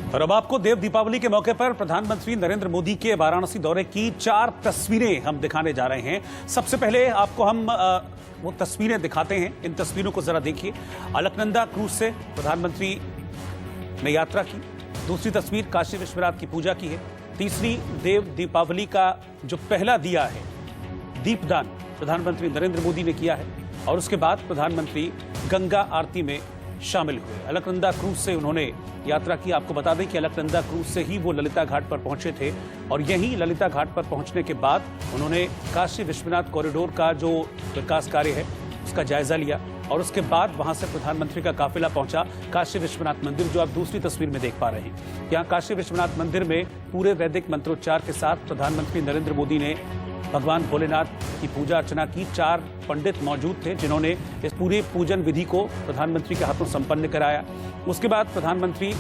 और अब आपको देव दीपावली के मौके पर प्रधानमंत्री नरेंद्र मोदी के वाराणसी दौरे की 4 तस्वीरें हम दिखाने जा रहे हैं। सबसे पहले आपको हम वो तस्वीरें दिखाते हैं। इन तस्वीरों को जरा देखिए। अलकनंदा क्रूज से प्रधानमंत्री ने यात्रा की। दूसरी तस्वीर काशी विश्वनाथ की पूजा की है। तीसरी देव दीपावली का जो पहला दिया है दीपदान प्रधानमंत्री नरेंद्र मोदी ने किया है और उसके बाद प्रधानमंत्री गंगा आरती में शामिल हुए। अलकनंदा क्रूज से उन्होंने यात्रा की। आपको बता दें कि अलकनंदा क्रूज से ही वो ललिता घाट पर पहुंचे थे और यहीं ललिता घाट पर पहुंचने के बाद उन्होंने काशी विश्वनाथ कॉरिडोर का जो विकास कार्य है उसका जायजा लिया और उसके बाद वहां से प्रधानमंत्री का काफिला पहुंचा काशी विश्वनाथ मंदिर, जो आप दूसरी तस्वीर में देख पा रहे हैं। यहाँ काशी विश्वनाथ मंदिर में पूरे वैदिक मंत्रोच्चार के साथ प्रधानमंत्री नरेंद्र मोदी ने भगवान भोलेनाथ की पूजा अर्चना की। 4 पंडित मौजूद थे जिन्होंने इस पूरे पूजन विधि को प्रधानमंत्री के हाथों संपन्न कराया। उसके बाद प्रधानमंत्री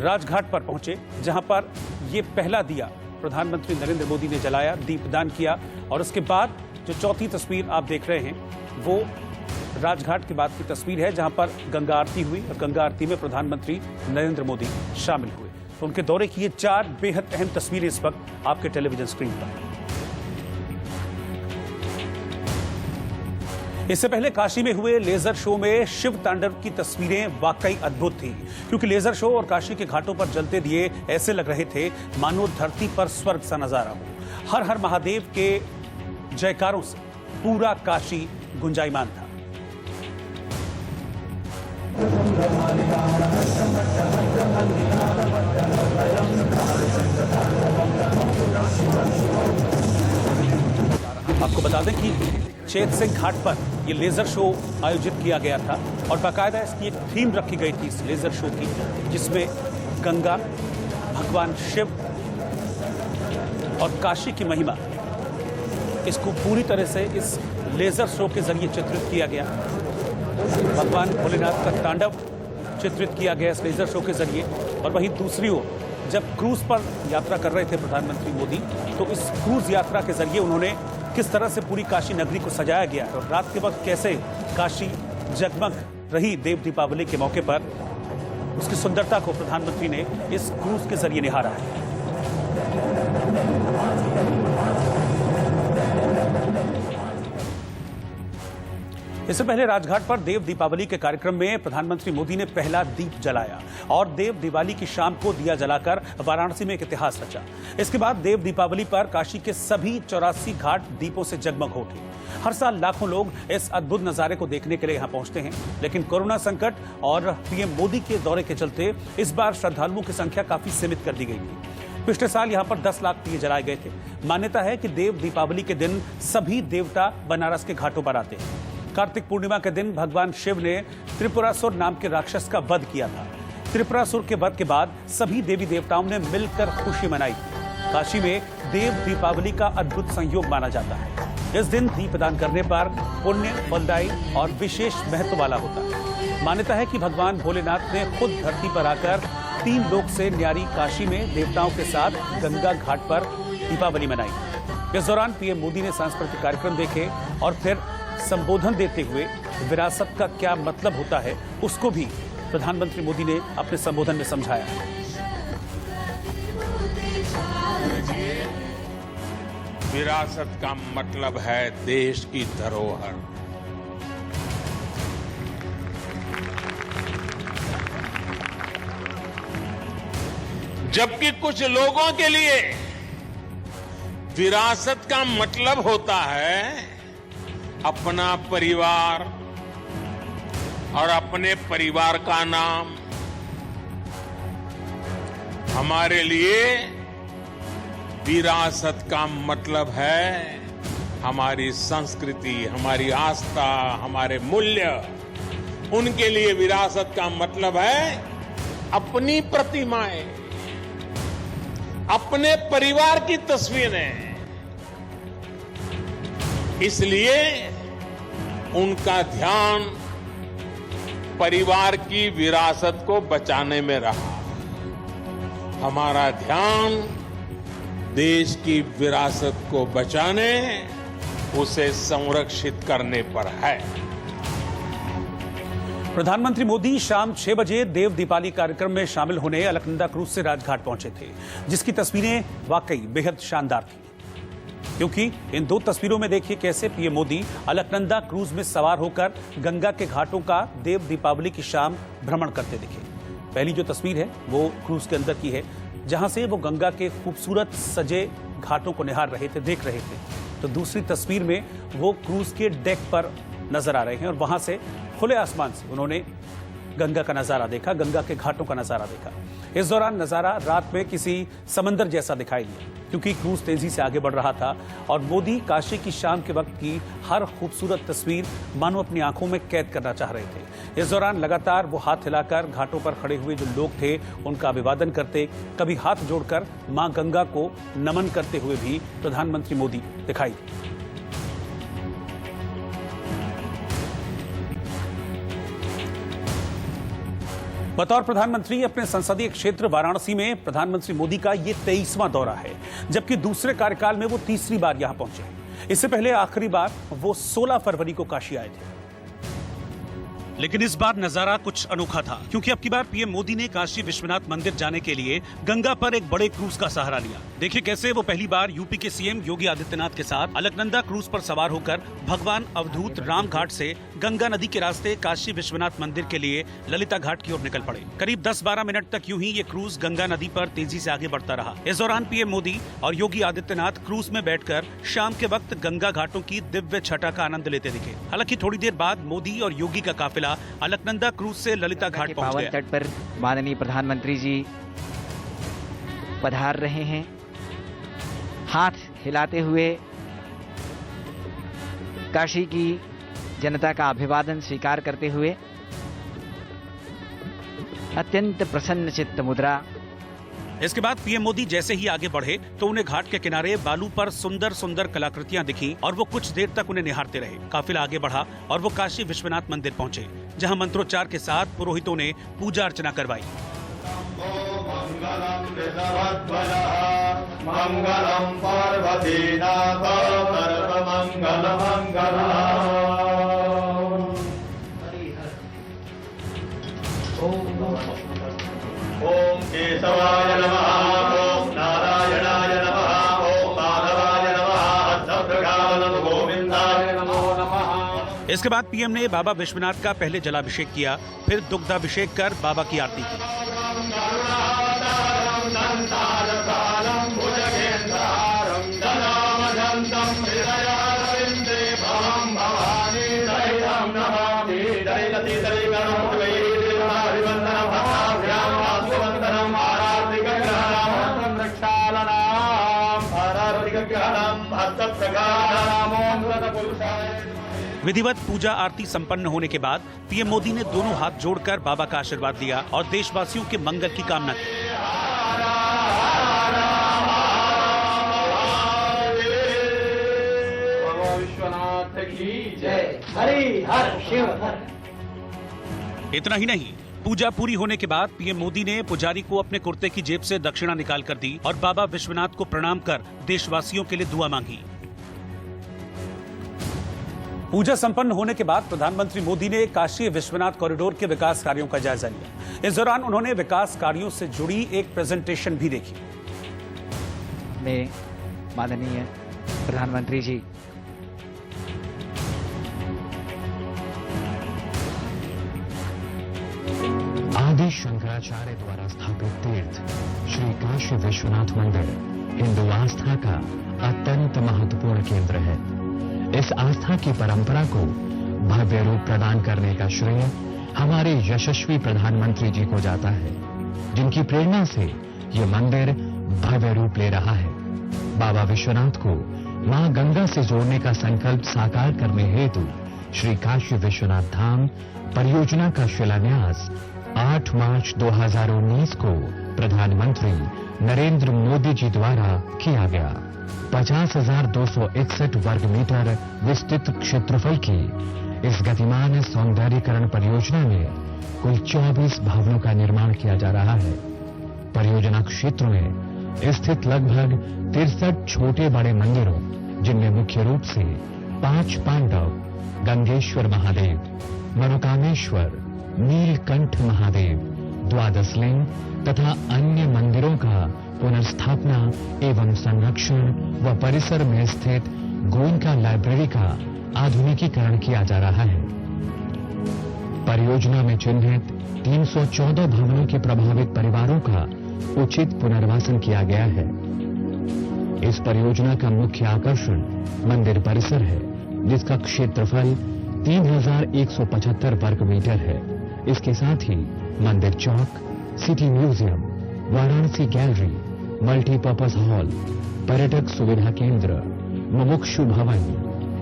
राजघाट पर पहुंचे, जहां पर ये पहला दिया प्रधानमंत्री नरेंद्र मोदी ने जलाया, दीपदान किया और उसके बाद जो चौथी तस्वीर आप देख रहे हैं वो राजघाट के बाद की तस्वीर है, जहां पर गंगा आरती हुई और गंगा आरती में प्रधानमंत्री नरेंद्र मोदी शामिल हुए। तो उनके दौरे की ये 4 बेहद अहम तस्वीरें इस वक्त आपके टेलीविजन स्क्रीन पर। इससे पहले काशी में हुए लेजर शो में शिव तांडव की तस्वीरें वाकई अद्भुत थी, क्योंकि लेजर शो और काशी के घाटों पर जलते दिए ऐसे लग रहे थे मानो धरती पर स्वर्ग सा नजारा हो। हर हर महादेव के जयकारों से पूरा काशी गुंजायमान था। आपको बता दें कि चेत सिंह घाट पर यह लेजर शो आयोजित किया गया था और बाकायदा इसकी एक थीम रखी गई थी इस लेजर शो की, जिसमें गंगा, भगवान शिव और काशी की महिमा, इसको पूरी तरह से इस लेजर शो के जरिए चित्रित किया गया। भगवान भोलेनाथ का तांडव चित्रित किया गया इस लेजर शो के जरिए। और वहीं दूसरी ओर जब क्रूज पर यात्रा कर रहे थे प्रधानमंत्री मोदी, तो इस क्रूज यात्रा के जरिए उन्होंने किस तरह से पूरी काशी नगरी को सजाया गया और रात के वक्त कैसे काशी जगमग रही देव दीपावली के मौके पर, उसकी सुंदरता को प्रधानमंत्री ने इस क्रूज के जरिए निहारा है। इससे पहले राजघाट पर देव दीपावली के कार्यक्रम में प्रधानमंत्री मोदी ने पहला दीप जलाया और देव दिवाली की शाम को दिया जलाकर वाराणसी में एक इतिहास रचा। इसके बाद देव दीपावली पर काशी के सभी 84 घाट दीपों से जगमग हो उठे। हर साल लाखों लोग इस अद्भुत नजारे को देखने के लिए यहां पहुंचते हैं, लेकिन कोरोना संकट और पीएम मोदी के दौरे के चलते इस बार श्रद्धालुओं की संख्या काफी सीमित कर दी गई थी। पिछले साल यहां पर 10 लाख दिए जलाए गए थे। मान्यता है कि देव दीपावली के दिन सभी देवता बनारस के घाटों पर आते हैं। कार्तिक पूर्णिमा के दिन भगवान शिव ने त्रिपुरासुर नाम के राक्षस का वध किया था। त्रिपुरासुर के वध के बाद सभी देवी देवताओं ने मिलकर खुशी मनाई थी। काशी में देव दीपावली का अद्भुत संयोग माना जाता है। इस दिन दीपदान करने पर पुण्य, फलदायी और विशेष महत्व वाला होता है। मान्यता है कि भगवान भोलेनाथ ने खुद धरती पर आकर 3 लोक से न्यारी काशी में देवताओं के साथ गंगा घाट पर दीपावली मनाई। इस दौरान पीएम मोदी ने सांस्कृतिक कार्यक्रम देखे और फिर संबोधन देते हुए विरासत का क्या मतलब होता है उसको भी प्रधानमंत्री मोदी ने अपने संबोधन में समझाया। विरासत का मतलब है देश की धरोहर। जबकि कुछ लोगों के लिए विरासत का मतलब होता है अपना परिवार और अपने परिवार का नाम। हमारे लिए विरासत का मतलब है हमारी संस्कृति, हमारी आस्था, हमारे मूल्य। उनके लिए विरासत का मतलब है अपनी प्रतिमाएं, अपने परिवार की तस्वीरें। इसलिए उनका ध्यान परिवार की विरासत को बचाने में रहा। हमारा ध्यान देश की विरासत को बचाने, उसे संरक्षित करने पर है। प्रधानमंत्री मोदी शाम 6 बजे देव दीपावली कार्यक्रम में शामिल होने अलकनंदा क्रूज से राजघाट पहुंचे थे, जिसकी तस्वीरें वाकई बेहद शानदार थी। क्योंकि इन दो तस्वीरों में देखिए कैसे पीएम मोदी अलकनंदा क्रूज में सवार होकर गंगा के घाटों का देव दीपावली की शाम भ्रमण करते दिखे। पहली जो तस्वीर है वो क्रूज के अंदर की है, जहां से वो गंगा के खूबसूरत सजे घाटों को निहार रहे थे, देख रहे थे। तो दूसरी तस्वीर में वो क्रूज के डेक पर नजर आ रहे हैं और वहां से खुले आसमान से उन्होंने गंगा का नजारा देखा, गंगा के घाटों का नजारा देखा। इस दौरान नजारा रात में किसी समंदर जैसा दिखाई दिया, क्योंकि क्रूज तेजी से आगे बढ़ रहा था और मोदी काशी की शाम के वक्त की हर खूबसूरत तस्वीर मानो अपनी आंखों में कैद करना चाह रहे थे। इस दौरान लगातार वो हाथ हिलाकर घाटों पर खड़े हुए जो लोग थे उनका अभिवादन करते, कभी हाथ जोड़कर मां गंगा को नमन करते हुए भी प्रधानमंत्री मोदी दिखाई दिए। बतौर प्रधानमंत्री अपने संसदीय क्षेत्र वाराणसी में प्रधानमंत्री मोदी का ये 23वां दौरा है, जबकि दूसरे कार्यकाल में वो तीसरी बार यहां पहुंचे। इससे पहले आखिरी बार वो 16 फरवरी को काशी आए थे। लेकिन इस बार नजारा कुछ अनोखा था, क्योंकि अब की बार पीएम मोदी ने काशी विश्वनाथ मंदिर जाने के लिए गंगा पर एक बड़े क्रूज का सहारा लिया। देखिए कैसे वो पहली बार यूपी के सीएम योगी आदित्यनाथ के साथ अलकनंदा क्रूज पर सवार होकर भगवान अवधूत राम घाट से गंगा नदी के रास्ते काशी विश्वनाथ मंदिर के लिए ललिता घाट की ओर निकल पड़े। करीब 10-12 मिनट तक यूं ही ये क्रूज गंगा नदी पर तेजी से आगे बढ़ता रहा। इस दौरान पीएम मोदी और योगी आदित्यनाथ क्रूज में बैठकर शाम के वक्त गंगा घाटों की दिव्य छटा का आनंद लेते दिखे। हालांकि थोड़ी देर बाद मोदी और योगी का काफिला अलकनंदा क्रूज से ललिता घाट पहुंच गया। पावन तट पर माननीय प्रधानमंत्री जी पधार रहे हैं, हाथ हिलाते हुए काशी की जनता का अभिवादन स्वीकार करते हुए अत्यंत प्रसन्न चित्त मुद्रा। इसके बाद पीएम मोदी जैसे ही आगे बढ़े तो उन्हें घाट के किनारे बालू पर सुंदर सुंदर कलाकृतियां दिखी और वो कुछ देर तक उन्हें निहारते रहे। काफिला आगे बढ़ा और वो काशी विश्वनाथ मंदिर पहुंचे, जहां मंत्रोच्चार के साथ पुरोहितों ने पूजा अर्चना करवाई। मंगलम पार्वतीनाथ सर्वमंगल मंगलम। ओम केशवाय नमः, ओम नारायणाय नमः, ओम माधवाय नमः, सद्गुणानंद गोविंदाय नमो नमः। इसके बाद पीएम ने बाबा विश्वनाथ का पहले जलाभिषेक किया, फिर दुग्धाभिषेक कर बाबा की आरती की। विधिवत पूजा आरती संपन्न होने के बाद पीएम मोदी ने दोनों हाथ जोड़कर बाबा का आशीर्वाद लिया और देशवासियों के मंगल की कामना की। विश्वनाथ की जय। हरि हर शिव हर। इतना ही नहीं, पूजा पूरी होने के बाद पीएम मोदी ने पुजारी को अपने कुर्ते की जेब से दक्षिणा निकाल कर दी और बाबा विश्वनाथ को प्रणाम कर देशवासियों के लिए दुआ मांगी। पूजा संपन्न होने के बाद प्रधानमंत्री मोदी ने काशी विश्वनाथ कॉरिडोर के विकास कार्यों का जायजा लिया। इस दौरान उन्होंने विकास कार्यों से जुड़ी एक प्रेजेंटेशन भी देखी। में माननीय प्रधानमंत्री जी आदि शंकराचार्य द्वारा स्थापित तीर्थ श्री काशी विश्वनाथ मंदिर हिंदू आस्था का अत्यंत महत्वपूर्ण केंद्र है। इस आस्था की परंपरा को भव्य रूप प्रदान करने का श्रेय हमारे यशस्वी प्रधानमंत्री जी को जाता है, जिनकी प्रेरणा से ये मंदिर भव्य रूप ले रहा है। बाबा विश्वनाथ को मां गंगा से जोड़ने का संकल्प साकार करने हेतु श्री काशी विश्वनाथ धाम परियोजना का शिलान्यास 8 मार्च 2019 को प्रधानमंत्री नरेंद्र मोदी जी द्वारा किया गया। 50,261 वर्ग मीटर विस्तृत क्षेत्रफल की इस गतिमान सौंदर्यीकरण परियोजना में कुल 24 भवनों का निर्माण किया जा रहा है। परियोजना क्षेत्र में स्थित लगभग 63 छोटे बड़े मंदिरों, जिनमें मुख्य रूप से 5 पांडव, गंगेश्वर महादेव, मनोकामेश्वर, नीलकंठ महादेव, द्वादश लिंग तथा अन्य मंदिरों का पुनर्स्थापना एवं संरक्षण व परिसर में स्थित गोयनका लाइब्रेरी का आधुनिकीकरण किया जा रहा है। परियोजना में चिन्हित 314 भवनों के प्रभावित परिवारों का उचित पुनर्वासन किया गया है। इस परियोजना का मुख्य आकर्षण मंदिर परिसर है, जिसका क्षेत्रफल 3175 वर्ग मीटर है। इसके साथ ही मंदिर चौक, city museum, Varanasi gallery, multipurpose hall, पर्यटक सुविधा केंद्र, मुमुक्षु भवन,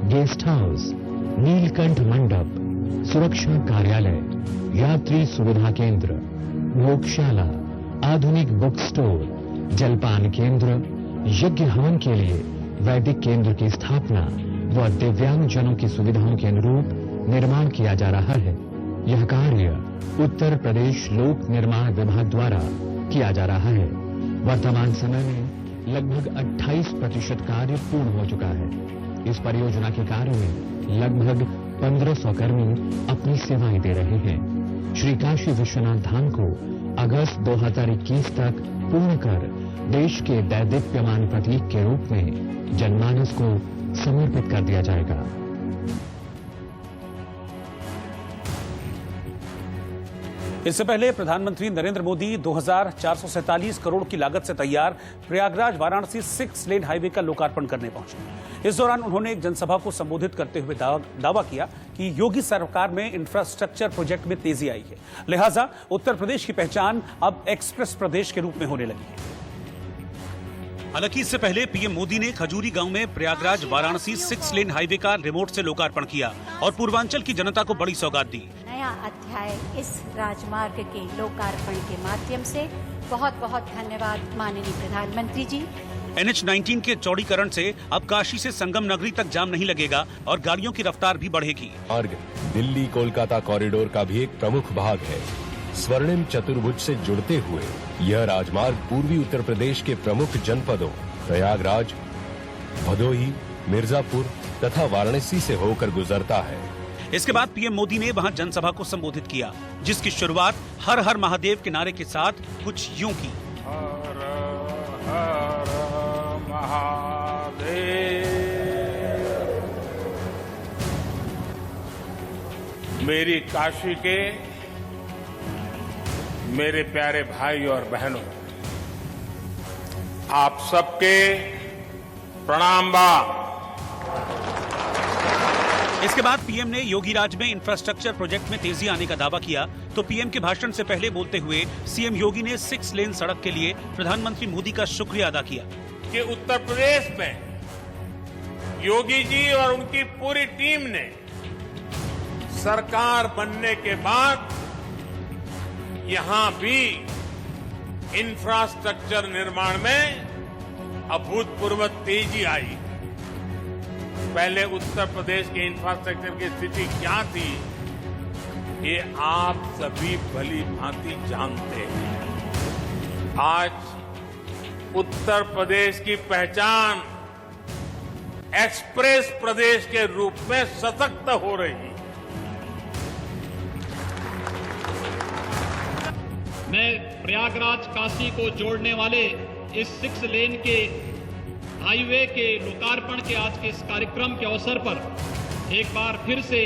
गेस्ट हाउस, नीलकंठ मंडप, सुरक्षा कार्यालय, यात्री सुविधा केंद्र, भोगशाला, आधुनिक बुक स्टोर, जलपान केंद्र, यज्ञ हवन के लिए वैदिक केंद्र की स्थापना व दिव्यांग जनों की सुविधाओं के अनुरूप निर्माण किया जा रहा है। यह कार्य उत्तर प्रदेश लोक निर्माण विभाग द्वारा किया जा रहा है। वर्तमान समय में लगभग 28% कार्य पूर्ण हो चुका है। इस परियोजना के कार्य में लगभग 1500 कर्मी अपनी सेवाएं दे रहे हैं। श्री काशी विश्वनाथ धाम को अगस्त 2021 तक पूर्ण कर देश के दैदीप्यमान प्रतीक के रूप में जनमानस को समर्पित कर दिया जाएगा। इससे पहले प्रधानमंत्री नरेंद्र मोदी 2447 करोड़ की लागत से तैयार प्रयागराज वाराणसी 6 लेन हाईवे का लोकार्पण करने पहुंचे। इस दौरान उन्होंने एक जनसभा को संबोधित करते हुए दावा किया कि योगी सरकार में इंफ्रास्ट्रक्चर प्रोजेक्ट में तेजी आई है, लिहाजा उत्तर प्रदेश की पहचान अब एक्सप्रेस प्रदेश के रूप में होने लगी है। हालांकि इससे पहले पीएम मोदी ने खजूरी गांव में प्रयागराज वाराणसी 6 लेन हाईवे का रिमोट से लोकार्पण किया और पूर्वांचल की जनता को बड़ी सौगात दी। नया अध्याय इस राजमार्ग के लोकार्पण के माध्यम से बहुत बहुत धन्यवाद माननीय प्रधानमंत्री जी। NH-19 के चौड़ीकरण से अब काशी से संगम नगरी तक जाम नहीं लगेगा और गाड़ियों की रफ्तार भी बढ़ेगी। मार्ग दिल्ली कोलकाता कॉरिडोर का भी एक प्रमुख भाग है। स्वर्णिम चतुर्भुज से जुड़ते हुए यह राजमार्ग पूर्वी उत्तर प्रदेश के प्रमुख जनपदों प्रयागराज, भदोही, मिर्जापुर तथा वाराणसी से होकर गुजरता है। इसके बाद पीएम मोदी ने वहां जनसभा को संबोधित किया, जिसकी शुरुआत हर हर महादेव के नारे के साथ कुछ यूं की। हर हर महादेव। मेरी काशी के मेरे प्यारे भाई और बहनों, आप सबके प्रणाम बा। इसके बाद पीएम ने योगी राज में इंफ्रास्ट्रक्चर प्रोजेक्ट में तेजी आने का दावा किया, तो पीएम के भाषण से पहले बोलते हुए सीएम योगी ने 6 लेन सड़क के लिए प्रधानमंत्री मोदी का शुक्रिया अदा किया कि उत्तर प्रदेश में योगी जी और उनकी पूरी टीम ने सरकार बनने के बाद यहां भी इंफ्रास्ट्रक्चर निर्माण में अभूतपूर्व तेजी आई। पहले उत्तर प्रदेश के इंफ्रास्ट्रक्चर की स्थिति क्या थी, ये आप सभी भली भांति जानते हैं। आज उत्तर प्रदेश की पहचान एक्सप्रेस प्रदेश के रूप में सशक्त हो रही है। मैं प्रयागराज काशी को जोड़ने वाले इस 6 लेन के हाईवे के लोकार्पण के आज के इस कार्यक्रम के अवसर पर एक बार फिर से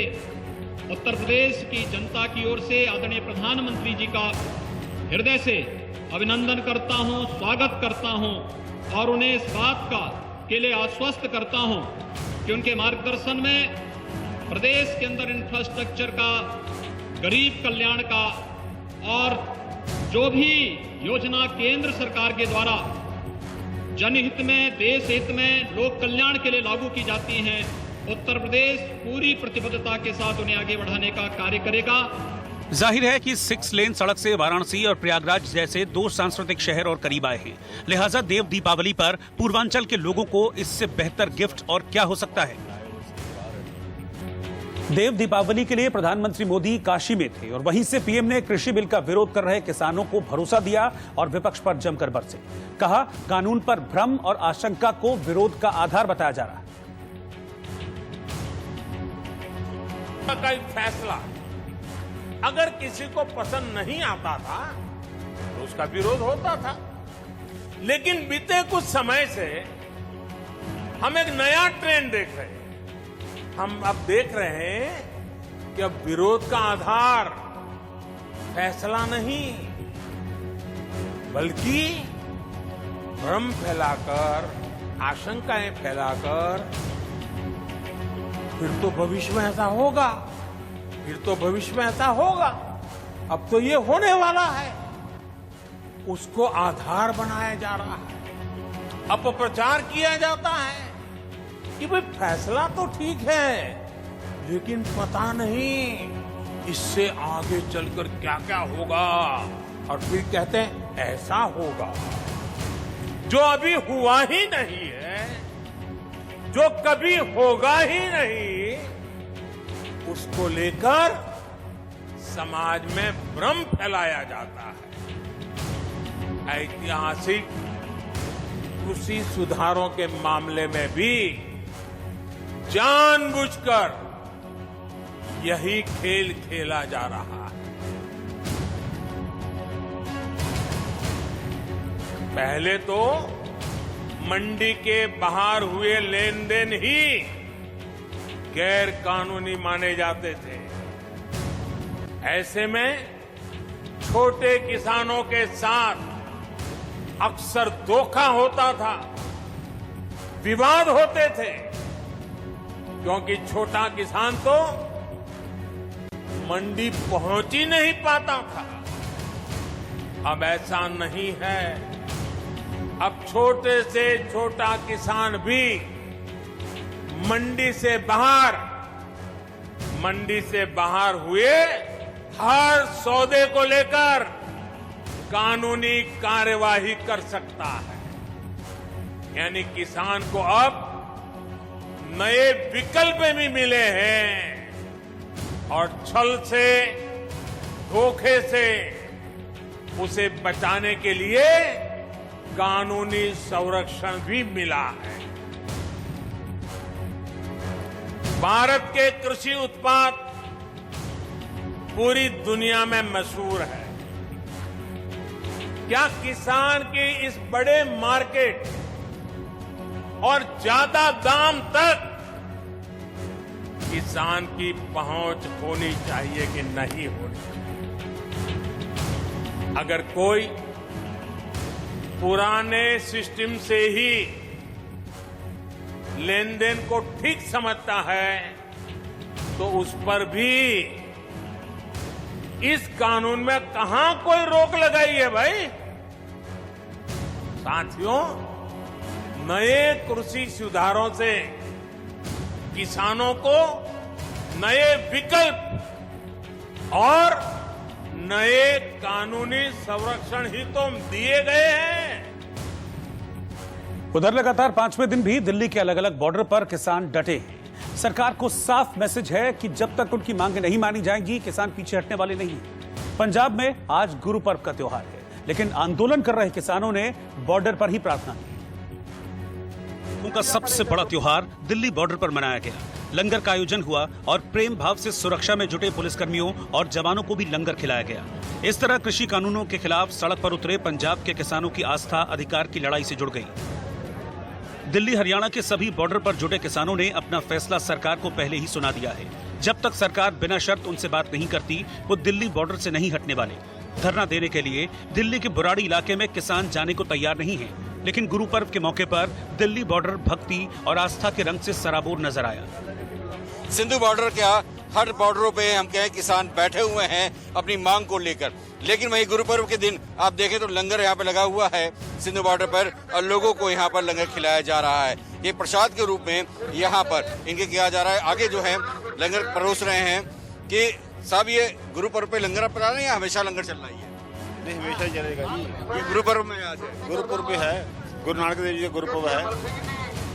उत्तर प्रदेश की जनता की ओर से आदरणीय प्रधानमंत्री जी का हृदय से अभिनंदन करता हूं, स्वागत करता हूं और उन्हें इस बात के लिए आश्वस्त करता हूं कि उनके मार्गदर्शन में प्रदेश के अंदर इंफ्रास्ट्रक्चर का, गरीब कल्याण का और जो भी योजना केंद्र सरकार के द्वारा जनहित में, देश हित में, लोक कल्याण के लिए लागू की जाती हैं, उत्तर प्रदेश पूरी प्रतिबद्धता के साथ उन्हें आगे बढ़ाने का कार्य करेगा। जाहिर है कि 6 लेन सड़क से वाराणसी और प्रयागराज जैसे 2 सांस्कृतिक शहर और करीब आए हैं, लिहाजा देव दीपावली पर पूर्वांचल के लोगों को इससे बेहतर गिफ्ट और क्या हो सकता है। देव दीपावली के लिए प्रधानमंत्री मोदी काशी में थे और वहीं से पीएम ने कृषि बिल का विरोध कर रहे किसानों को भरोसा दिया और विपक्ष पर जमकर बरसे। कहा, कानून पर भ्रम और आशंका को विरोध का आधार बताया जा रहा है। का फैसला अगर किसी को पसंद नहीं आता था तो उसका विरोध होता था। लेकिन बीते कुछ समय से हम एक नया ट्रेंड देख रहे हैं। हम अब देख रहे हैं कि अब विरोध का आधार फैसला नहीं, बल्कि भ्रम फैलाकर, आशंकाएं फैलाकर, फिर तो भविष्य में ऐसा होगा, फिर तो भविष्य में ऐसा होगा, अब तो ये होने वाला है, उसको आधार बनाया जा रहा है। अपप्रचार किया जाता है कि भाई फैसला तो ठीक है, लेकिन पता नहीं इससे आगे चलकर क्या क्या होगा, और फिर कहते हैं ऐसा होगा। जो अभी हुआ ही नहीं है, जो कभी होगा ही नहीं, उसको लेकर समाज में भ्रम फैलाया जाता है। ऐतिहासिक कृषि सुधारों के मामले में भी जानबूझकर यही खेल खेला जा रहा है। पहले तो मंडी के बाहर हुए लेन देन ही गैर कानूनी माने जाते थे। ऐसे में छोटे किसानों के साथ अक्सर धोखा होता था, विवाद होते थे, क्योंकि छोटा किसान तो मंडी पहुंच ही नहीं पाता था। अब ऐसा नहीं है। अब छोटे से छोटा किसान भी मंडी से बाहर हुए हर सौदे को लेकर कानूनी कार्यवाही कर सकता है। यानी किसान को अब नए विकल्प भी मिले हैं और छल से, धोखे से उसे बचाने के लिए कानूनी संरक्षण भी मिला है। भारत के कृषि उत्पाद पूरी दुनिया में मशहूर है। क्या किसान के इस बड़े मार्केट और ज्यादा दाम तक किसान की पहुंच होनी चाहिए कि नहीं होनी चाहिए? अगर कोई पुराने सिस्टम से ही लेन देन को ठीक समझता है तो उस पर भी इस कानून में कहां कोई रोक लगाई है भाई। साथियों, नए कृषि सुधारों से किसानों को नए विकल्प और नए कानूनी संरक्षण ही तो दिए गए हैं। उधर लगातार 5वें दिन भी दिल्ली के अलग अलग बॉर्डर पर किसान डटे हैं। सरकार को साफ मैसेज है कि जब तक उनकी मांगें नहीं मानी जाएंगी, किसान पीछे हटने वाले नहीं। पंजाब में आज गुरु पर्व का त्योहार है, लेकिन आंदोलन कर रहे किसानों ने बॉर्डर पर ही प्रार्थना की। उनका सबसे बड़ा त्योहार दिल्ली बॉर्डर पर मनाया गया। लंगर का आयोजन हुआ और प्रेम भाव से सुरक्षा में जुटे पुलिसकर्मियों और जवानों को भी लंगर खिलाया गया। इस तरह कृषि कानूनों के खिलाफ सड़क पर उतरे पंजाब के किसानों की आस्था अधिकार की लड़ाई से जुड़ गई। दिल्ली हरियाणा के सभी बॉर्डर पर जुटे किसानों ने अपना फैसला सरकार को पहले ही सुना दिया है। जब तक सरकार बिना शर्त उनसे बात नहीं करती, वो दिल्ली बॉर्डर से नहीं हटने वाले। धरना देने के लिए दिल्ली के बुराड़ी इलाके में किसान जाने को तैयार नहीं है, लेकिन गुरु पर्व के मौके पर दिल्ली बॉर्डर भक्ति और आस्था के रंग से सराबोर नजर आया। सिंधु बॉर्डर क्या, हर बॉर्डरों पे हम कहें किसान बैठे हुए हैं अपनी मांग को लेकर। लेकिन वही गुरु पर्व के दिन आप देखें तो लंगर यहाँ पे लगा हुआ है सिंधु बॉर्डर पर, और लोगों को यहाँ पर लंगर खिलाया जा रहा है। ये प्रसाद के रूप में यहाँ पर इनके किया जा रहा है। आगे जो है लंगर परोस रहे हैं कि साहब ये गुरु पर्व पे लंगर पड़ा रहे हैं या हमेशा लंगर चल रही है? नहीं, हमेशा चलेगा जी। ये गुरु पर्व में आज है, गुरु पर्व है, गुरु नानक देव जी का गुरु पर्व है।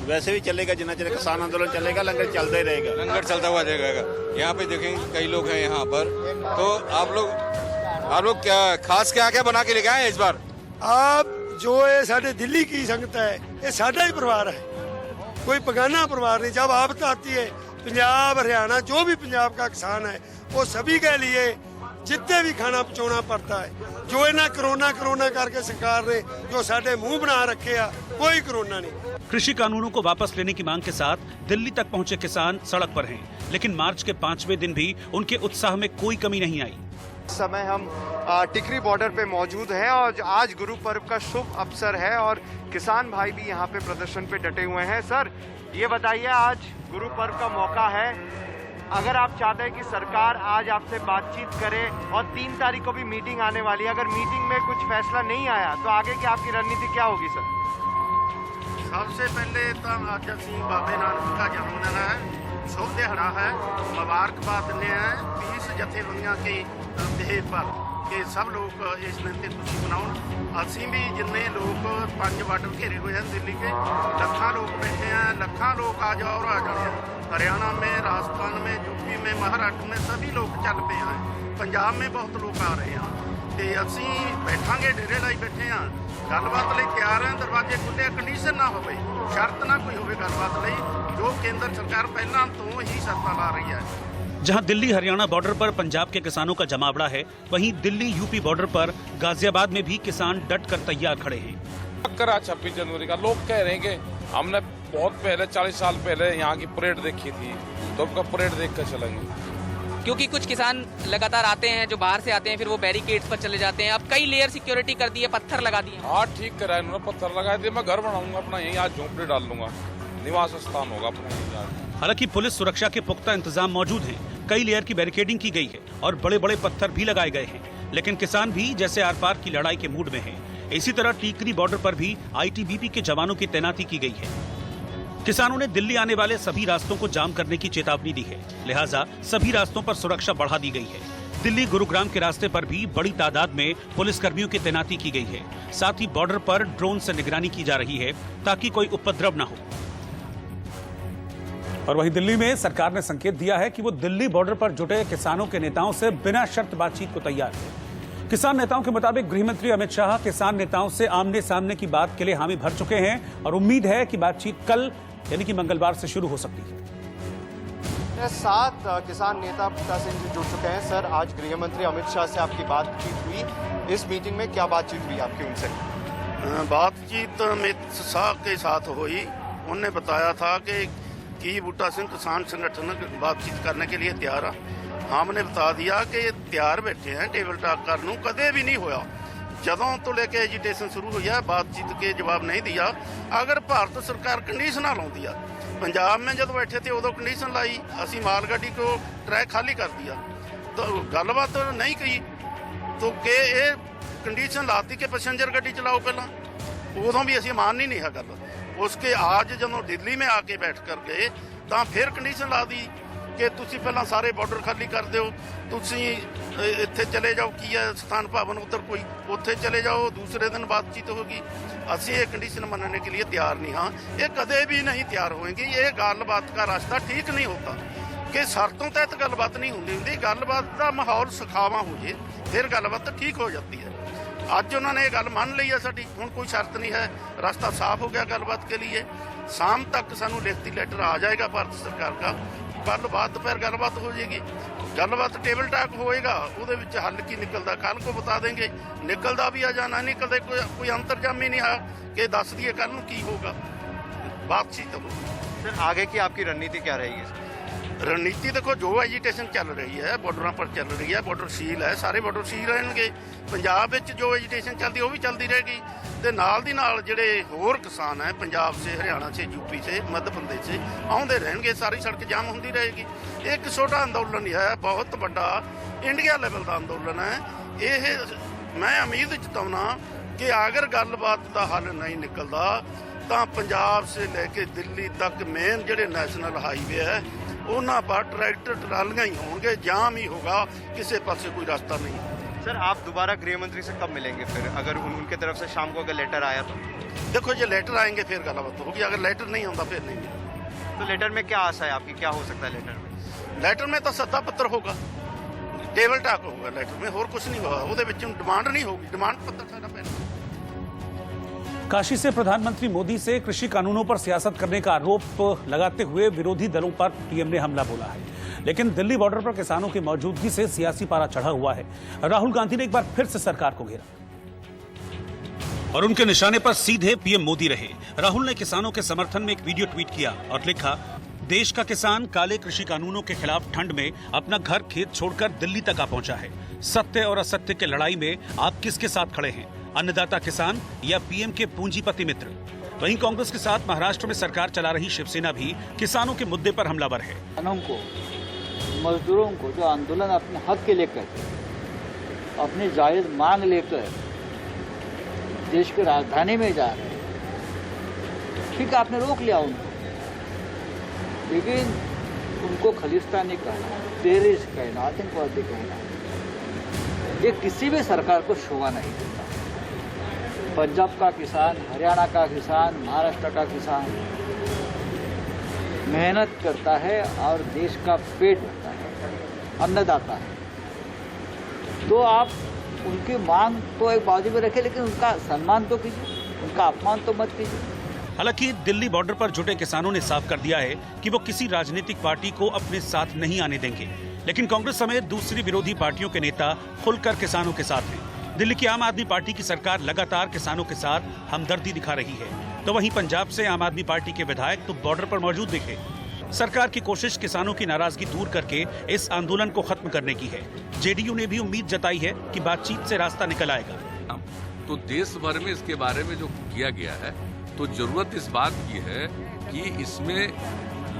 वैसे भी चलेगा, जितना चले किसान आंदोलन चलेगा, लंगर चलता ही रहेगा। लंगर चलता हुआ रहेगा। यहाँ पे देखेंगे कई लोग हैं यहाँ पर। तो आप लोग क्या खास क्या बना के लेके आए इस बार? आप जो है साढ़े दिल्ली की संगत है, ये साडा ही परिवार है, कोई बगाना परिवार नहीं। जब आपदा आती है, पंजाब हरियाणा जो भी पंजाब का किसान है वो सभी के लिए ਜਿੱਤੇ ਵੀ ਖਾਣਾ ਪਹੁੰਚਾਉਣਾ ਪੜਦਾ ਹੈ। ਜੋ ਇਹਨਾਂ ਕਰੋਨਾ ਕਰਕੇ ਸਰਕਾਰ ने जो साडे मुंह बना रखे आ, कोई कोरोना नहीं। कृषि कानूनों को वापस लेने की मांग के साथ दिल्ली तक पहुंचे किसान सड़क पर हैं, लेकिन मार्च के 5वें दिन भी उनके उत्साह में कोई कमी नहीं आई। इस समय हम टिकरी बॉर्डर पे मौजूद हैं और आज गुरु पर्व का शुभ अवसर है और किसान भाई भी यहाँ पे प्रदर्शन पे डटे हुए हैं। सर ये बताइए, आज गुरु पर्व का मौका है, अगर आप चाहते हैं कि सरकार आज आपसे बातचीत करे और 3 तारीख को भी मीटिंग आने वाली है, अगर मीटिंग में कुछ फैसला नहीं आया तो आगे की आपकी रणनीति क्या होगी सर? सबसे पहले तो अज असीं बाबे नानक का जन्मदिन है, शुभ दिहाड़ा है, मुबारकबाद दिंदे हैं 20 जथेबंदियां की देह पर कि सब लोग इस दिन ते खुशी मनाउण। असीं भी जिन्ने लोग 5 बार्डर घेरे हुए हैं दिल्ली के, लखा लोग बैठे हैं, लखा लोग आ जाओ और आ जाने। हरियाणा में, राजस्थान में, यूपी में, महाराष्ट्र में सभी लोग चल पे हैं, पंजाब में बहुत लोग आ रहे हैं। तो असीं बैठांगे, डेरे लाई बैठे हैं, गलबात लई तैयार हैं, दरवाजे खुले, कंडीशन ना होवे, शर्त ना कोई होवे गलबात लई, जो केंद्र सरकार पहलां तो ही शर्तां ला रही है। जहां दिल्ली हरियाणा बॉर्डर पर पंजाब के किसानों का जमावड़ा है, वहीं दिल्ली यूपी बॉर्डर पर गाजियाबाद में भी किसान डट कर तैयार खड़े हैं। करा 26 जनवरी का लोग कह रहे हैं कि हमने बहुत पहले 40 साल पहले यहाँ की परेड देखी थी, तो अब परेड देख कर चलेंगे। क्योंकि कुछ किसान लगातार आते हैं, जो बाहर से आते हैं, फिर वो बैरिकेड्स पर चले जाते हैं। अब कई लेयर सिक्योरिटी कर दी है, पत्थर लगा दिए। हाँ ठीक करा है इन्होंने, पत्थर लगा दिए। मैं घर बनाऊंगा अपना, यहीं आज झोंपड़ी डाल लूंगा, निवास स्थान होगा अपना यहीं। हालांकि पुलिस सुरक्षा के पुख्ता इंतजाम मौजूद हैं, कई लेयर की बैरिकेडिंग की गई है और बड़े बड़े पत्थर भी लगाए गए हैं, लेकिन किसान भी जैसे आर पार की लड़ाई के मूड में हैं। इसी तरह टीकरी बॉर्डर पर भी आईटीबीपी के जवानों की तैनाती की गई है। किसानों ने दिल्ली आने वाले सभी रास्तों को जाम करने की चेतावनी दी है, लिहाजा सभी रास्तों पर सुरक्षा बढ़ा दी गई है। दिल्ली गुरुग्राम के रास्ते पर भी बड़ी तादाद में पुलिसकर्मियों की तैनाती की गई है। साथ ही बॉर्डर पर ड्रोन से निगरानी की जा रही है ताकि कोई उपद्रव न हो। और वहीं दिल्ली में सरकार ने संकेत दिया है कि वो दिल्ली बॉर्डर पर जुटे किसानों के नेताओं से बिना शर्त बातचीत को तैयार है। किसान नेताओं के मुताबिक गृह मंत्री अमित शाह किसान नेताओं से आमने सामने की बात के लिए हामी भर चुके हैं और उम्मीद है कि बातचीत कल यानी कि मंगलवार से शुरू हो सकती है। 7 किसान नेता पिता सिंह जी जुड़ चुके हैं। सर आज गृह मंत्री अमित शाह से आपकी बातचीत हुई, इस मीटिंग में क्या बातचीत हुई आपकी उनसे? बातचीत अमित शाह के साथ हुई, उन्होंने बताया था कि बूटा सिंह किसान संगठन बातचीत करने के लिए तैयार है। हमने बता दिया कि तैयार बैठे हैं टेबल टॉक करने, कदे भी नहीं होया जदों तो लेके एजिटेशन शुरू हुई है, बातचीत के जवाब नहीं दिया। अगर भारत सरकार कंडीशन लाती है, पंजाब में जब बैठे थे उदों कंडीशन लाई, असी मालगाड़ी को ट्रैक खाली कर दिया, तो गलबात नहीं की, तो के ये कंडीशन लाती कि पैसेंजर गड्डी चलाओ पहला, उदों भी असी मान ही नहीं है गल। उसके आज जदों दिल्ली में आके बैठ कर गए तो फिर कंडीशन ला दी कि तुसी पहला सारे बॉर्डर खाली कर दो, तुसी इत्थे चले जाओ की है स्थान भवन उधर कोई, उत्थे चले जाओ, दूसरे दिन बातचीत होगी। असी ये कंडीशन मानने के लिए तैयार नहीं हाँ, ये कदे भी नहीं तैयार होंगे। ये गलबात का रास्ता ठीक नहीं होता कि शर्तों तहत गलबात नहीं होंगी, गलबात का माहौल सखावा हो जाए फिर गलबात ठीक हो जाती है। अज उन्होंने ये गल मान ली है, साडी हुण कोई शर्त नहीं है, रास्ता साफ हो गया गलबात के लिए। शाम तक सानू लिखती लेटर आ जाएगा भारत सरकार का, कल बाद दोपहर गलबात हो जाएगी, गलबात टेबल टॉक होएगा, वो हल की निकलता कल को बता देंगे, निकलता भी आ जाना निकलता कोई अंतर्जामी नहीं है कि दस दिए कल की होगा, बातचीत हो। सर आगे की आपकी रणनीति क्या रहेगी? रणनीति देखो, जो एजिटेशन चल रही है बॉर्डर पर चल रही है, बॉर्डर सील है, सारे बॉर्डर सील रहेंगे। पंजाब में जो एजिटेशन चलती है वो भी चलती रहेगी, तो नाल दी नाल जिहड़े होर किसान है पंजाब से, हरियाणा से, यूपी से, मध्य प्रदेश से आउंदे रहेंगे, सारी सड़क जाम होंदी रहेगी। एक छोटा अंदोलन है, बहुत बड़ा इंडिया लेवल का अंदोलन है। ये मैं उम्मीद जताउना कि अगर गलबात का हल नहीं निकलता तो पंजाब से लेके दिल्ली तक मेन जिहड़े नैशनल हाईवे है उन्हां पर ट्रैक्टर ट्रालियां ही होंगे, जाम ही होगा, किसी पासे कोई रास्ता नहीं। सर आप दोबारा गृह मंत्री से कब मिलेंगे फिर, अगर उनके तरफ से शाम को अगर लेटर आया तो? देखो ये लेटर आएंगे फिर गलबात होगी, अगर लेटर नहीं आता फिर नहीं। तो लेटर में क्या आशा है आपकी, क्या हो सकता है लेटर में? लेटर में तो सद्दा पत्र होगा, टेबल टॉक होगा, लेटर में होर कुछ नहीं होगा, वो डिमांड नहीं होगी, डिमांड पत्र सारा पहले। काशी से प्रधानमंत्री मोदी से कृषि कानूनों पर सियासत करने का आरोप लगाते हुए विरोधी दलों पर पीएम ने हमला बोला है। लेकिन दिल्ली बॉर्डर पर किसानों की मौजूदगी से सियासी पारा चढ़ा हुआ है। राहुल गांधी ने एक बार फिर से सरकार को घेरा और उनके निशाने पर सीधे पीएम मोदी रहे। राहुल ने किसानों के समर्थन में एक वीडियो ट्वीट किया और लिखा, देश का किसान काले कृषि कानूनों के खिलाफ ठंड में अपना घर खेत छोड़कर दिल्ली तक आ पहुंचा है। सत्य और असत्य की लड़ाई में आप किसके साथ खड़े हैं, अन्नदाता किसान या पीएम के पूंजीपति मित्र? वहीं कांग्रेस के साथ महाराष्ट्र में सरकार चला रही शिवसेना भी किसानों के मुद्दे पर हमलावर है। किसानों को, मजदूरों को जो आंदोलन अपने हक के लेकर, अपनी जायज मांग लेकर देश की राजधानी में जा रहे हैं, ठीक है आपने रोक लिया उनको, लेकिन उनको खलिस्तानी कहना, टेररिस्ट कहना, आतंकवादी कहना, ये किसी भी सरकार को शोभा नहीं देता। पंजाब का किसान, हरियाणा का किसान, महाराष्ट्र का किसान मेहनत करता है और देश का पेट भरता है, अन्नदाता है। तो आप उनकी मांग तो एक बाजू में रखें, लेकिन उनका सम्मान तो कीजिए, उनका अपमान तो मत कीजिए। हालांकि दिल्ली बॉर्डर पर जुटे किसानों ने साफ कर दिया है कि वो किसी राजनीतिक पार्टी को अपने साथ नहीं आने देंगे, लेकिन कांग्रेस समेत दूसरी विरोधी पार्टियों के नेता खुलकर किसानों के साथ हैं। दिल्ली की आम आदमी पार्टी की सरकार लगातार किसानों के साथ हमदर्दी दिखा रही है, तो वहीं पंजाब से आम आदमी पार्टी के विधायक तो बॉर्डर पर मौजूद दिखे। सरकार की कोशिश किसानों की नाराजगी दूर करके इस आंदोलन को खत्म करने की है। जेडीयू ने भी उम्मीद जताई है कि बातचीत से रास्ता निकल आएगा। तो देश भर में इसके बारे में जो किया गया है, तो जरूरत इस बात की है कि इसमें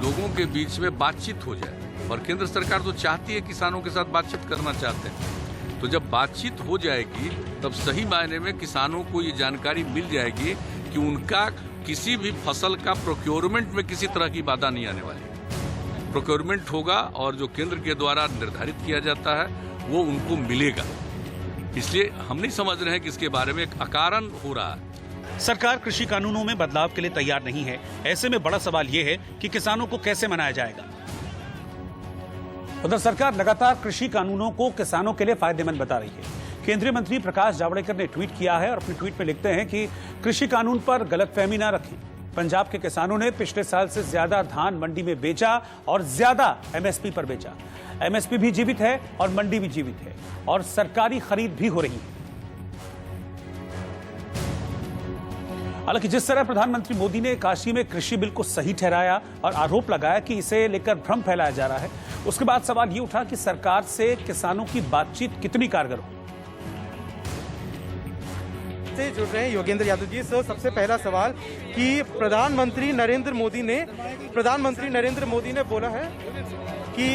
लोगों के बीच में बातचीत हो जाए, और केंद्र सरकार तो चाहती है, किसानों के साथ बातचीत करना चाहते हैं। तो जब बातचीत हो जाएगी तब सही मायने में किसानों को ये जानकारी मिल जाएगी कि उनका किसी भी फसल का प्रोक्योरमेंट में किसी तरह की बाधा नहीं आने वाली। प्रोक्योरमेंट होगा और जो केंद्र के द्वारा निर्धारित किया जाता है वो उनको मिलेगा। इसलिए हम नहीं समझ रहे हैं कि इसके बारे में एक अकारण हो रहा है। सरकार कृषि कानूनों में बदलाव के लिए तैयार नहीं है। ऐसे में बड़ा सवाल ये है कि किसानों को कैसे मनाया जाएगा। उधर सरकार लगातार कृषि कानूनों को किसानों के लिए फायदेमंद बता रही है। केंद्रीय मंत्री प्रकाश जावड़ेकर ने ट्वीट किया है और अपने ट्वीट में लिखते हैं कि कृषि कानून पर गलतफहमी न रखें। पंजाब के किसानों ने पिछले साल से ज्यादा धान मंडी में बेचा और ज्यादा एमएसपी पर बेचा। एमएसपी भी जीवित है और मंडी भी जीवित है और सरकारी खरीद भी हो रही है। हालांकि जिस तरह प्रधानमंत्री मोदी ने काशी में कृषि बिल को सही ठहराया और आरोप लगाया कि इसे लेकर भ्रम फैलाया जा रहा है, उसके बाद सवाल ये उठा कि सरकार से किसानों की बातचीत कितनी कारगर हो। से जुड़ रहे हैं योगेंद्र यादव जी। सर, सबसे पहला सवाल कि प्रधानमंत्री नरेंद्र मोदी ने बोला है कि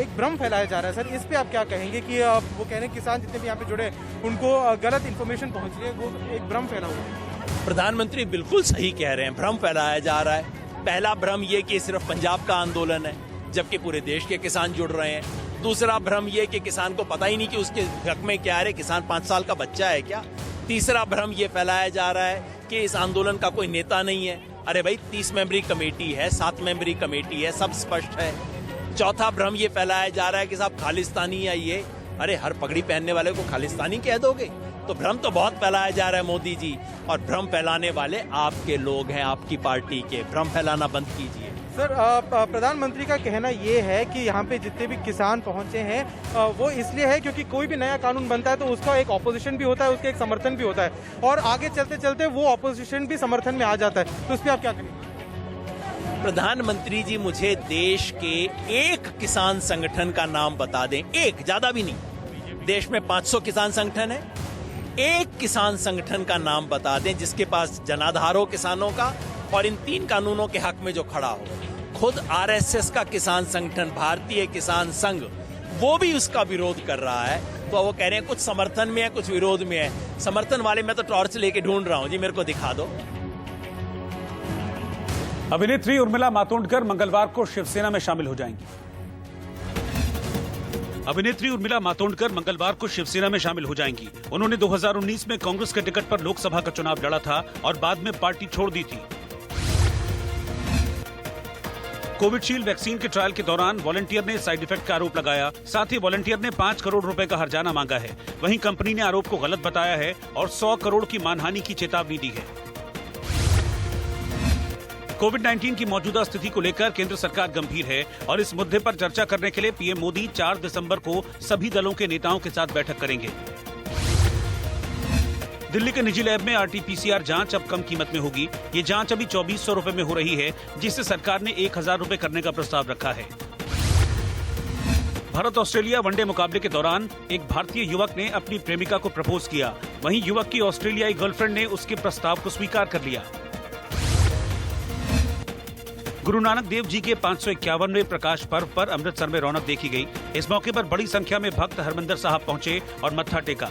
एक भ्रम फैलाया जा रहा है। सर, इस पे आप क्या कहेंगे कि वो कह रहे हैं किसान जितने भी यहाँ पे जुड़े उनको गलत इन्फॉर्मेशन पहुंच रही है, वो एक भ्रम फैला हुआ है। प्रधानमंत्री बिल्कुल सही कह रहे हैं, भ्रम फैलाया जा रहा है। पहला भ्रम ये कि सिर्फ पंजाब का आंदोलन है, जबकि पूरे देश के किसान जुड़ रहे हैं। दूसरा भ्रम ये कि किसान को पता ही नहीं कि उसके हक में क्या है, किसान 5 साल का बच्चा है क्या। तीसरा भ्रम ये फैलाया जा रहा है कि इस आंदोलन का कोई नेता नहीं है। अरे भाई, 30 मेंबरी कमेटी है, 7 मेंबरी कमेटी है, सब स्पष्ट है। चौथा भ्रम ये फैलाया जा रहा है कि साहब खालिस्तानी है ये। अरे, हर पगड़ी पहनने वाले को खालिस्तानी कह दोगे? तो भ्रम तो बहुत फैलाया जा रहा है मोदी जी, और भ्रम फैलाने वाले आपके लोग हैं, आपकी पार्टी के। भ्रम फैलाना बंद कीजिए। सर, प्रधानमंत्री का कहना ये है कि यहाँ पे जितने भी किसान पहुंचे हैं वो इसलिए है क्योंकि कोई भी नया कानून बनता है तो उसका एक ऑपोजिशन भी होता है, उसका एक समर्थन भी होता है, और आगे चलते चलते वो ऑपोजिशन भी समर्थन में आ जाता है। तो उस पर आप क्या करेंगे? प्रधानमंत्री जी, मुझे देश के एक किसान संगठन का नाम बता दें, एक, ज्यादा भी नहीं। देश में 500 किसान संगठन है, एक किसान संगठन का नाम बता दें जिसके पास जनाधार हो किसानों का और इन 3 कानूनों के हक में जो खड़ा हो। खुद आरएसएस का किसान संगठन भारतीय किसान संघ, वो भी उसका विरोध कर रहा है। तो वो कह रहे हैं कुछ समर्थन में है, कुछ विरोध में है। समर्थन वाले मैं तो टॉर्च लेके ढूंढ रहा हूं जी, मेरे को दिखा दो। अभिनेत्री उर्मिला मातोंडकर मंगलवार को शिवसेना में शामिल हो जाएंगी। अभिनेत्री उर्मिला मातोंडकर मंगलवार को शिवसेना में शामिल हो जाएंगी। उन्होंने 2019 में कांग्रेस के टिकट पर लोकसभा का चुनाव लड़ा था और बाद में पार्टी छोड़ दी थी। कोविशील्ड वैक्सीन के ट्रायल के दौरान वॉलंटियर ने साइड इफेक्ट का आरोप लगाया। साथ ही वॉलंटियर ने 5 करोड़ रुपए का हर्जाना मांगा है। वहीं कंपनी ने आरोप को गलत बताया है और 100 करोड़ की मानहानि की चेतावनी दी है। कोविड-19 की मौजूदा स्थिति को लेकर केंद्र सरकार गंभीर है और इस मुद्दे पर चर्चा करने के लिए पीएम मोदी 4 दिसंबर को सभी दलों के नेताओं के साथ बैठक करेंगे। दिल्ली के निजी लैब में RT-PCR जांच अब कम कीमत में होगी। ये जांच अभी 2400 रुपए में हो रही है, जिससे सरकार ने 1000 रुपए करने का प्रस्ताव रखा है। भारत ऑस्ट्रेलिया वनडे मुकाबले के दौरान एक भारतीय युवक ने अपनी प्रेमिका को प्रपोज किया। वहीं युवक की ऑस्ट्रेलियाई गर्लफ्रेंड ने उसके प्रस्ताव को स्वीकार कर लिया। गुरु नानक देव जी के 551वें प्रकाश पर्व पर अमृतसर में रौनक देखी गई। इस मौके पर बड़ी संख्या में भक्त हरमंदिर साहब पहुंचे और मत्था टेका।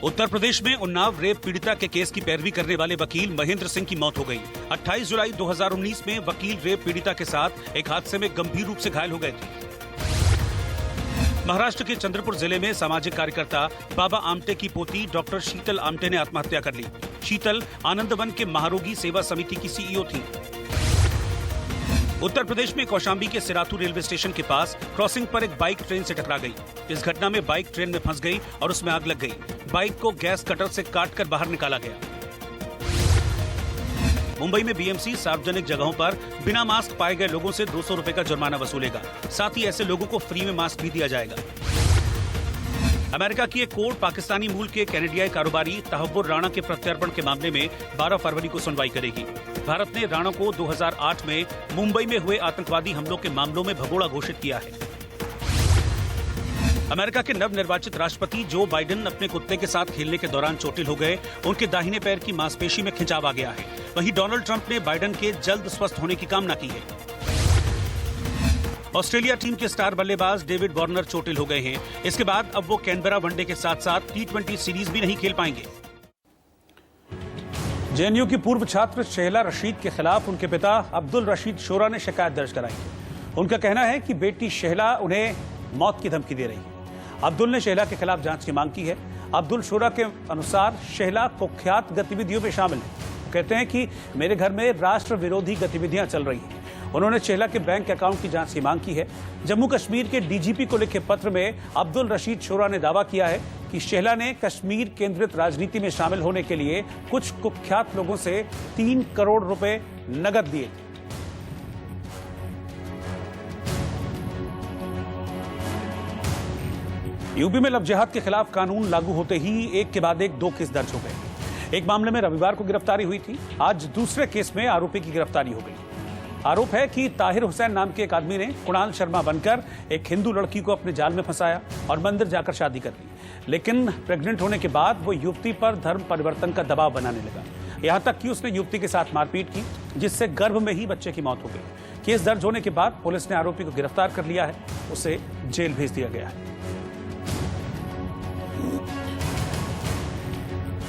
उत्तर प्रदेश में उन्नाव रेप पीड़िता के केस की पैरवी करने वाले वकील महेंद्र सिंह की मौत हो गई। 28 जुलाई 2019 में वकील रेप पीड़िता के साथ एक हादसे में गंभीर रूप से घायल हो गए थे। महाराष्ट्र के चंद्रपुर जिले में सामाजिक कार्यकर्ता बाबा आमटे की पोती डॉक्टर शीतल आमटे ने आत्महत्या कर ली। शीतल आनंदवन के महारोगी सेवा समिति की CEO थी। उत्तर प्रदेश में कौशाम्बी के सिराथू रेलवे स्टेशन के पास क्रॉसिंग पर एक बाइक ट्रेन से टकरा गई। इस घटना में बाइक ट्रेन में फंस गई और उसमें आग लग गई। बाइक को गैस कटर से काटकर बाहर निकाला गया। मुंबई में BMC सार्वजनिक जगहों पर बिना मास्क पाए गए लोगों से 200 रुपए का जुर्माना वसूलेगा। साथ ही ऐसे लोगों को फ्री में मास्क भी दिया जाएगा। अमेरिका की एक कोर्ट पाकिस्तानी मूल के कैनेडियाई कारोबारी तहव्वुर राणा के प्रत्यर्पण के मामले में 12 फरवरी को सुनवाई करेगी। भारत ने राणा को 2008 में मुंबई में हुए आतंकवादी हमलों के मामलों में भगोड़ा घोषित किया है। अमेरिका के नवनिर्वाचित राष्ट्रपति जो बाइडेन अपने कुत्ते के साथ खेलने के दौरान चोटिल हो गए। उनके दाहिने पैर की मांसपेशी में खिंचाव आ गया है। वहीं डोनाल्ड ट्रंप ने बाइडेन के जल्द स्वस्थ होने की कामना की है। ऑस्ट्रेलिया टीम के स्टार बल्लेबाज डेविड वार्नर चोटिल हो गए हैं। इसके बाद अब वो कैनबरा वनडे के साथ साथ T20 सीरीज भी नहीं खेल पाएंगे। JNU की पूर्व छात्र शेहला रशीद के खिलाफ उनके पिता अब्दुल रशीद शोरा ने शिकायत दर्ज कराई। उनका कहना है कि बेटी शेहला उन्हें मौत की धमकी दे रही है। अब्दुल ने शेहला के खिलाफ जांच की मांग की है। अब्दुल शोरा के अनुसार शेहला कुख्यात गतिविधियों में शामिल है। कहते हैं कि मेरे घर में राष्ट्र विरोधी गतिविधियां चल रही हैं। उन्होंने शेहला के बैंक अकाउंट की जांच की मांग की है। जम्मू कश्मीर के DGP को लिखे पत्र में अब्दुल रशीद शोरा ने दावा किया है कि शेहला ने कश्मीर केंद्रित राजनीति में शामिल होने के लिए कुछ कुख्यात लोगों से 3 करोड़ रुपए नकद दिए। यूपी में लव जिहाद के खिलाफ कानून लागू होते ही एक के बाद एक 2 केस दर्ज हो गए। एक मामले में रविवार को गिरफ्तारी हुई थी। आज दूसरे केस में आरोपी की गिरफ्तारी हो गई। आरोप है कि ताहिर हुसैन नाम के एक आदमी ने कुणाल शर्मा बनकर एक हिंदू लड़की को अपने जाल में फंसाया और मंदिर जाकर शादी कर ली। लेकिन प्रेग्नेंट होने के बाद वो युवती पर धर्म परिवर्तन का दबाव बनाने लगा। यहां तक कि उसने युवती के साथ मारपीट की, जिससे गर्भ में ही बच्चे की मौत हो गई। केस दर्ज होने के बाद पुलिस ने आरोपी को गिरफ्तार कर लिया है। उसे जेल भेज दिया गया है।